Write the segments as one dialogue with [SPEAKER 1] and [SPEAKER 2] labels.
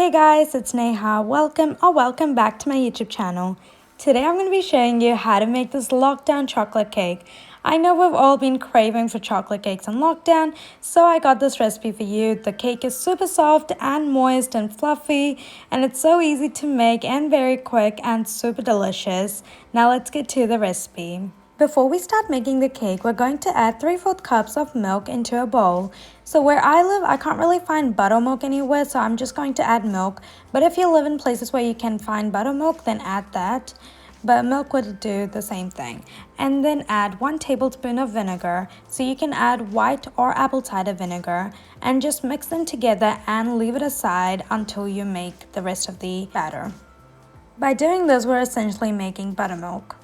[SPEAKER 1] Hey guys, it's Neha. Welcome back to my YouTube channel. Today I'm going to be showing you how to make this lockdown chocolate cake. I know we've all been craving for chocolate cakes in lockdown, so I got this recipe for you. The cake is super soft and moist and fluffy, and it's so easy to make and very quick and super delicious. Now let's get to the recipe. Before we start making the cake, we're going to add 3/4 cups of milk into a bowl. So where I live, I can't really find buttermilk anywhere, so I'm just going to add milk. But if you live in places where you can find buttermilk, then add that. But milk would do the same thing. And then add 1 tablespoon of vinegar. So you can add white or apple cider vinegar. And just mix them together and leave it aside until you make the rest of the batter. By doing this, we're essentially making buttermilk.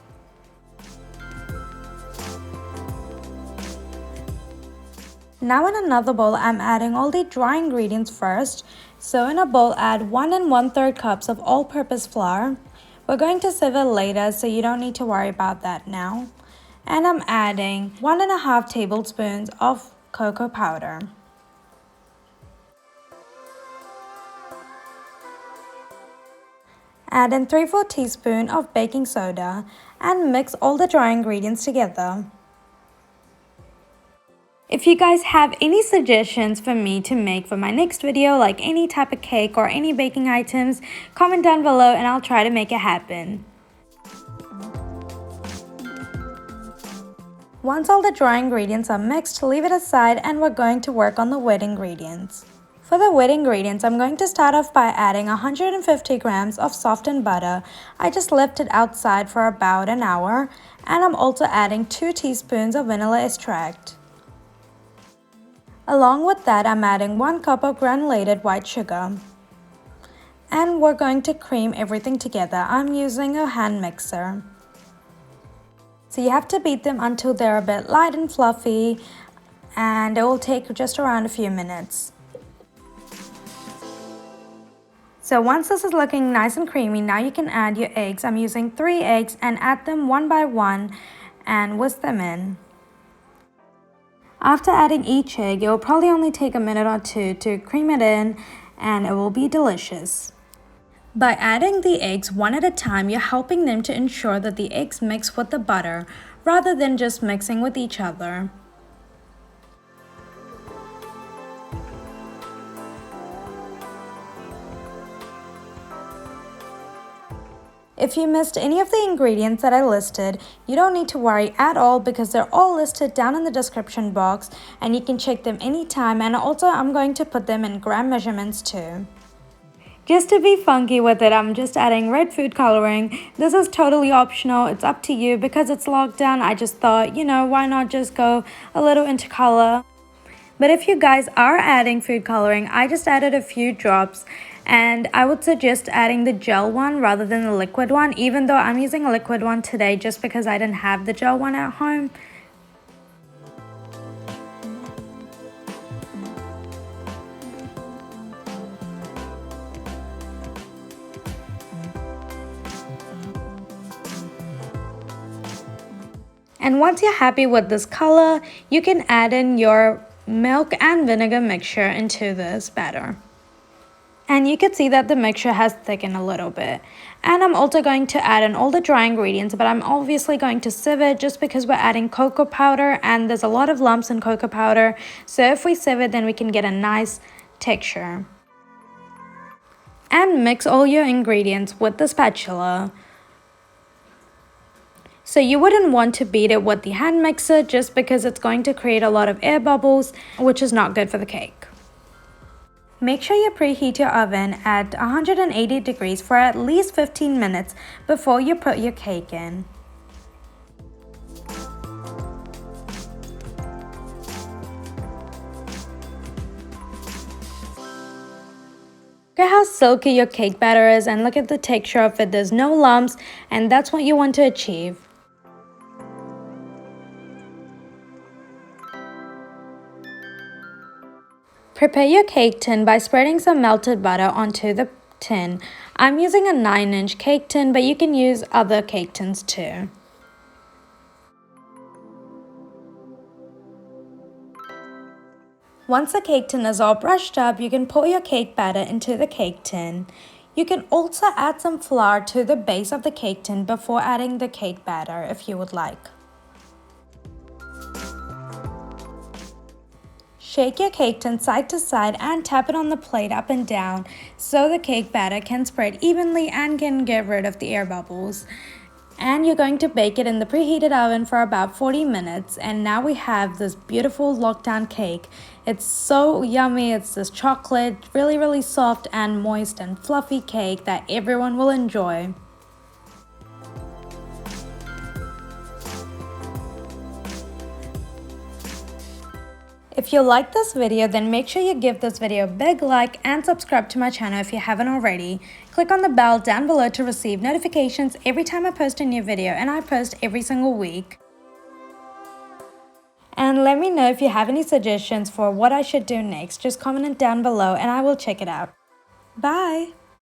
[SPEAKER 1] Now in another bowl, I'm adding all the dry ingredients first. So in a bowl, add 1 1/3 cups of all-purpose flour. We're going to sieve it later, so you don't need to worry about that now. And I'm adding 1 1/2 tablespoons of cocoa powder. Add in 3/4 teaspoon of baking soda and mix all the dry ingredients together. If you guys have any suggestions for me to make for my next video, like any type of cake or any baking items, comment down below and I'll try to make it happen. Once all the dry ingredients are mixed, leave it aside and we're going to work on the wet ingredients. For the wet ingredients, I'm going to start off by adding 150 grams of softened butter. I just left it outside for about an hour, and I'm also adding 2 teaspoons of vanilla extract. Along with that, I'm adding 1 cup of granulated white sugar. And we're going to cream everything together. I'm using a hand mixer. So you have to beat them until they're a bit light and fluffy, and it will take just around a few minutes. So once this is looking nice and creamy, now you can add your eggs. I'm using 3 eggs and add them one by one and whisk them in. After adding each egg, it will probably only take a minute or two to cream it in, and it will be delicious. By adding the eggs one at a time, you're helping them to ensure that the eggs mix with the butter rather than just mixing with each other. If you missed any of the ingredients that I listed, you don't need to worry at all because they're all listed down in the description box and you can check them anytime, and also I'm going to put them in gram measurements too. Just to be funky with it, I'm just adding red food coloring. This is totally optional, it's up to you. Because it's lockdown, I just thought, why not just go a little into color. But if you guys are adding food coloring, I just added a few drops, and I would suggest adding the gel one rather than the liquid one, even though I'm using a liquid one today just because I didn't have the gel one at home. And once you're happy with this color, you can add in your milk and vinegar mixture into this batter. And you can see that the mixture has thickened a little bit. And I'm also going to add in all the dry ingredients, but I'm obviously going to sieve it just because we're adding cocoa powder and there's a lot of lumps in cocoa powder. So if we sieve it, then we can get a nice texture. And mix all your ingredients with the spatula. So you wouldn't want to beat it with the hand mixer just because it's going to create a lot of air bubbles, which is not good for the cake. Make sure you preheat your oven at 180 degrees for at least 15 minutes before you put your cake in. Look at how silky your cake batter is, and look at the texture of it. There's no lumps, and that's what you want to achieve. Prepare your cake tin by spreading some melted butter onto the tin. I'm using a 9-inch cake tin, but you can use other cake tins too. Once the cake tin is all brushed up, you can pour your cake batter into the cake tin. You can also add some flour to the base of the cake tin before adding the cake batter if you would like. Shake your cake tin side to side and tap it on the plate up and down so the cake batter can spread evenly and can get rid of the air bubbles. And you're going to bake it in the preheated oven for about 40 minutes. And now we have this beautiful lockdown cake. It's so yummy. It's this chocolate, really soft and moist and fluffy cake that everyone will enjoy. If you like this video, then make sure you give this video a big like and subscribe to my channel if you haven't already. Click on the bell down below to receive notifications every time I post a new video, and I post every single week. And let me know if you have any suggestions for what I should do next. Just comment it down below and I will check it out. Bye!